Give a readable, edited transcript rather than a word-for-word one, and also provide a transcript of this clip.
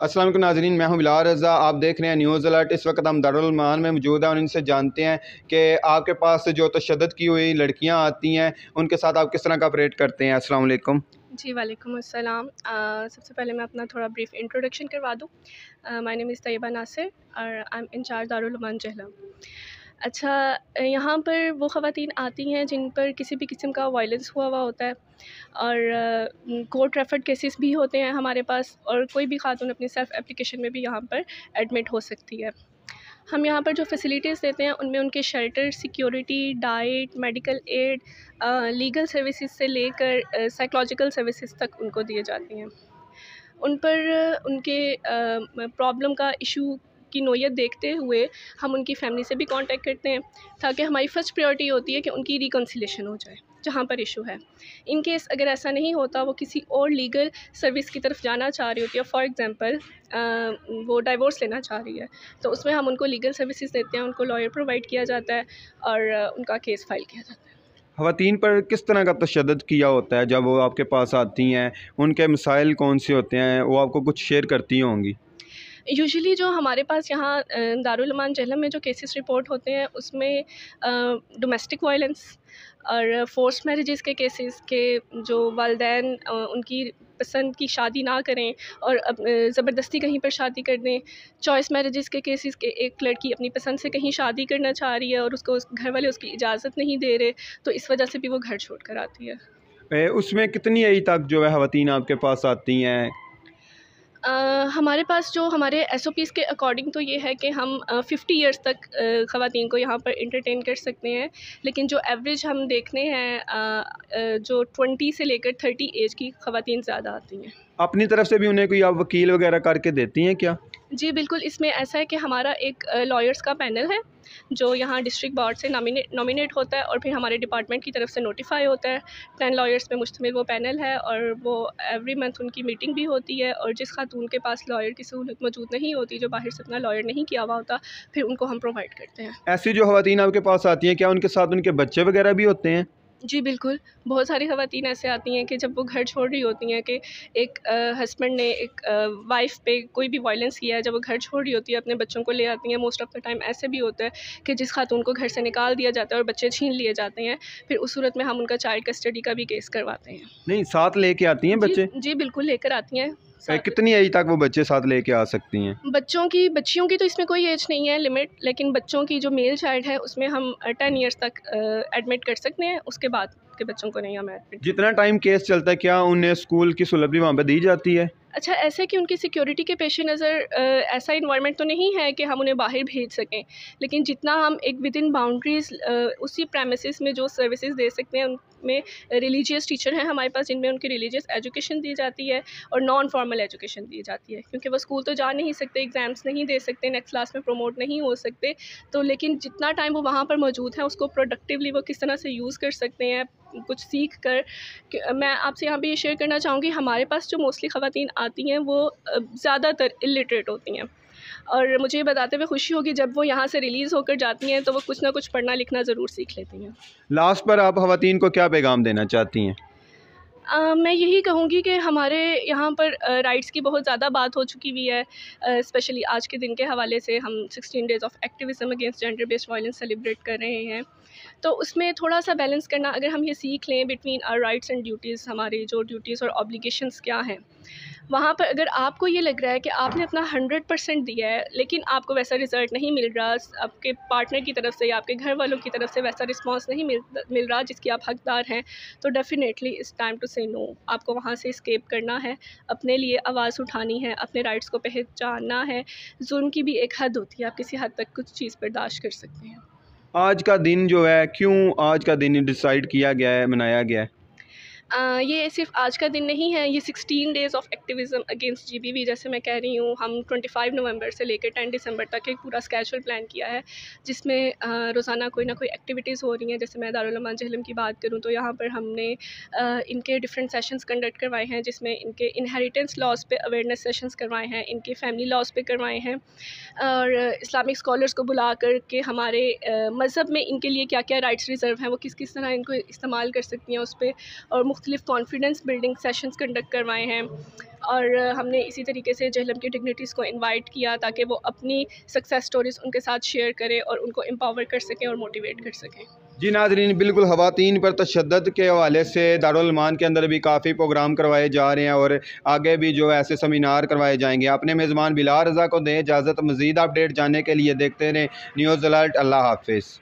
अस्सलाम वालेकुम नाज़रीन, मैं हूं बिलाल रज़ा। आप देख रहे हैं न्यूज़ अलर्ट। इस वक्त हम दारुल उलूम में मौजूद हैं और इनसे जानते हैं कि आपके पास जो तशद्दुद की हुई लड़कियां आती हैं उनके साथ आप किस तरह का ऑपरेट करते हैं। अस्सलाम वालेकुम। जी, वालेकुम अस्सलाम। सबसे पहले मैं अपना थोड़ा ब्रीफ़ इंट्रोडक्शन करवा दूँ। My name is Tayyaba Nasir और I am in charge Darul Uloom Jhelum. अच्छा, यहाँ पर वो ख़वातीन आती हैं जिन पर किसी भी किस्म का वायलेंस हुआ हुआ होता है और कोर्ट रेफर्ड केसेस भी होते हैं हमारे पास, और कोई भी खातून अपनी सेल्फ़ एप्लीकेशन में भी यहाँ पर एडमिट हो सकती है। हम यहाँ पर जो फैसिलिटीज़ देते हैं उनमें उनके shelter, security, diet, medical aid, legal services से लेकर साइकोलॉजिकल सर्विसेज तक उनको दिए जाती हैं। उन पर उनके प्रॉब्लम का इशू की नोयत देखते हुए हम उनकी फैमिली से भी कांटेक्ट करते हैं, ताकि हमारी फ़र्स्ट प्रायोरिटी होती है कि उनकी रिकन्सिलेशन हो जाए जहाँ पर इशू है। इन केस अगर ऐसा नहीं होता, वो किसी और लीगल सर्विस की तरफ जाना चाह रही होती है, फॉर एग्ज़ाम्पल वो डाइवोर्स लेना चाह रही है, तो उसमें हम उनको लीगल सर्विसेज देते हैं, उनको लॉयर प्रोवाइड किया जाता है और उनका केस फाइल किया जाता है। ख़वातीन पर किस तरह का तशद्दुद किया होता है जब वो आपके पास आती हैं? उनके मसाइल कौन से होते हैं, वो आपको कुछ शेयर करती होंगी? यूजुअली जो हमारे पास यहाँ दारुल अमान जहलम में जो केसेस रिपोर्ट होते हैं उसमें डोमेस्टिक वायलेंस और फोर्स मैरिजेस के केसेस के, जो वालिदैन उनकी पसंद की शादी ना करें और ज़बरदस्ती कहीं पर शादी कर दें। चॉइस मैरिजेस के केसेस के, एक लड़की अपनी पसंद से कहीं शादी करना चाह रही है और उसको घर वाले उसकी इजाज़त नहीं दे रहे, तो इस वजह से भी वो घर छोड़ कर आती है। उसमें कितनी एज तक जो है ख़वातीन आपके पास आती हैं? हमारे पास जो हमारे एसओपीज़ के अकॉर्डिंग तो ये है कि हम 50 इयर्स तक ख़वातीन को यहाँ पर एंटरटेन कर सकते हैं, लेकिन जो एवरेज हम देखते हैं जो 20 से लेकर 30 एज की ख़वातीन ज़्यादा आती हैं। अपनी तरफ से भी उन्हें कोई आप वकील वगैरह करके देती हैं क्या? जी बिल्कुल, इसमें ऐसा है कि हमारा एक लॉयर्स का पैनल है जो यहाँ डिस्ट्रिक्ट बोर्ड से नॉमिनेट होता है और फिर हमारे डिपार्टमेंट की तरफ से नोटिफाई होता है। 10 लॉयर्स पे मुश्तमिल वो पैनल है और वो एवरी मंथ उनकी मीटिंग भी होती है, और जिस खातून के पास लॉयर की सहूलत मौजूद नहीं होती, जो बाहर से अपना लॉयर नहीं किया हुआ होता, फिर उनको हम प्रोवाइड करते हैं। ऐसी जो ख़वातीन आपके पास आती हैं, क्या उनके साथ उनके बच्चे वगैरह भी होते हैं? जी बिल्कुल, बहुत सारी ख़वातीन ऐसे आती हैं कि जब वो घर छोड़ रही होती हैं कि एक हस्बैंड ने एक वाइफ़ पे कोई भी वायलेंस किया है, जब वो घर छोड़ रही होती है अपने बच्चों को ले आती हैं। मोस्ट ऑफ़ द टाइम ऐसे भी होता है कि जिस खातून को घर से निकाल दिया जाता है और बच्चे छीन लिए जाते हैं, फिर उस सूरत में हम उनका चाइल्ड कस्टडी का भी केस करवाते हैं। नहीं, साथ लेके आती हैं जी, बच्चे? जी बिल्कुल लेकर आती हैं साथ। कितनी एज तक वो बच्चे साथ लेके आ सकती हैं? बच्चियों की तो इसमें कोई एज नहीं है लिमिट, लेकिन बच्चों की जो मेल चाइल्ड है उसमें हम 10 इयर्स तक एडमिट कर सकते हैं, उसके बाद के बच्चों को नहीं हम एडमिट। जितना टाइम केस चलता है, क्या उन्हें स्कूल की सहूलत भी वहाँ पे दी जाती है? अच्छा, ऐसे कि उनकी सिक्योरिटी के पेश नज़र ऐसा इन्वायरमेंट तो नहीं है कि हम उन्हें बाहर भेज सकें, लेकिन जितना हम एक विद इन बाउंड्रीज़ उसी प्रेमिसेस में जो सर्विसेज दे सकते हैं, उनमें रिलीजियस टीचर हैं हमारे पास जिनमें उनकी रिलीजियस एजुकेशन दी जाती है और नॉन फॉर्मल एजुकेशन दी जाती है, क्योंकि वो स्कूल तो जा नहीं सकते, एग्ज़ाम्स नहीं दे सकते, नेक्स्ट क्लास में प्रमोट नहीं हो सकते, तो लेकिन जितना टाइम वो वहाँ पर मौजूद हैं उसको प्रोडक्टिवली वो किस तरह से यूज़ कर सकते हैं, कुछ सीख कर। मैं आपसे यहाँ पे ये शेयर करना चाहूँगी, हमारे पास जो मोस्टली ख़वातीन आती हैं वो ज़्यादातर इलिटरेट होती हैं, और मुझे ये बताते हुए खुशी होगी जब वो यहाँ से रिलीज़ होकर जाती हैं तो वो कुछ ना कुछ पढ़ना लिखना ज़रूर सीख लेती हैं। लास्ट पर आप ख़वातीन को क्या पैगाम देना चाहती हैं? मैं यही कहूँगी कि हमारे यहाँ पर राइट्स की बहुत ज़्यादा बात हो चुकी हुई है, स्पेशली आज के दिन के हवाले से हम 16 days of activism against gender based violence celebrate कर रहे हैं। तो उसमें थोड़ा-सा बैलेंस करना, अगर हम ये सीख लें between our rights and duties, हमारी जो ड्यूटीज़ और ऑब्लिगेशंस क्या हैं, वहाँ पर अगर आपको ये लग रहा है कि आपने अपना 100% दिया है, लेकिन आपको वैसा रिज़ल्ट नहीं मिल रहा, आपके पार्टनर की तरफ से या आपके घर वालों की तरफ से वैसा रिस्पॉन्स नहीं मिल रहा जिसकी आप हकदार हैं, तो डेफ़िनेटली इट्स टाइम टू से नो। आपको वहाँ से एस्केप करना है, अपने लिए आवाज़ उठानी है, अपने राइट्स को पहचानना है। ज़ुल्म की भी एक हद होती है, आप किसी हद तक कुछ चीज़ बर्दाश्त कर सकते हैं। आज का दिन जो है, क्यों आज का दिन डिसाइड किया गया है, मनाया गया है? ये सिर्फ आज का दिन नहीं है, ये 16 डेज़ ऑफ एक्टिविज़म अगेंस्ट जीबीवी, जैसे मैं कह रही हूँ, हम 25 नवंबर से लेकर 10 दिसंबर तक एक पूरा स्केड्यूल प्लान किया है, जिसमें रोज़ाना कोई ना कोई एक्टिविटीज़ हो रही हैं। जैसे मैं दारुल अमान जहलम की बात करूँ तो यहाँ पर हमने इनके डिफरेंट सेशंस कंडक्ट करवाए हैं, जिसमें इनके इनहेरिटेंस लॉज़ पे अवेयरनेस सेशंस करवाए हैं, इनके फैमिली लॉज़ पे करवाए हैं, और इस्लामिक स्कॉलर्स को बुला कर के हमारे मज़हब में इनके लिए क्या-क्या राइट्स रिज़र्व हैं, वो किस-किस तरह इनको इस्तेमाल कर सकती हैं उस पे, और मुख्तलिफ़ कॉन्फिडेंस बिल्डिंग सेशंस कंडक्ट करवाए हैं और हमने इसी तरीके से जहलम की डिग्निटीज़ को इनवाइट किया ताकि वो अपनी सक्सेस स्टोरीज़ उनके साथ शेयर करें और उनको एम्पावर कर सकें और मोटिवेट कर सकें। जी नाज़रीन, बिल्कुल ख़वातीन पर तशद्दुद के हवाले से दारुल उलूम के अंदर भी काफ़ी प्रोग्राम करवाए जा रहे हैं और आगे भी जो ऐसे सेमिनार करवाए जाएंगे। अपने मेज़बान बिलाल रज़ा को दें इजाज़त। मज़ीद अपडेट जानने के लिए देखते रहें न्यूज़ अलर्ट। अल्लाह हाफ़िज़।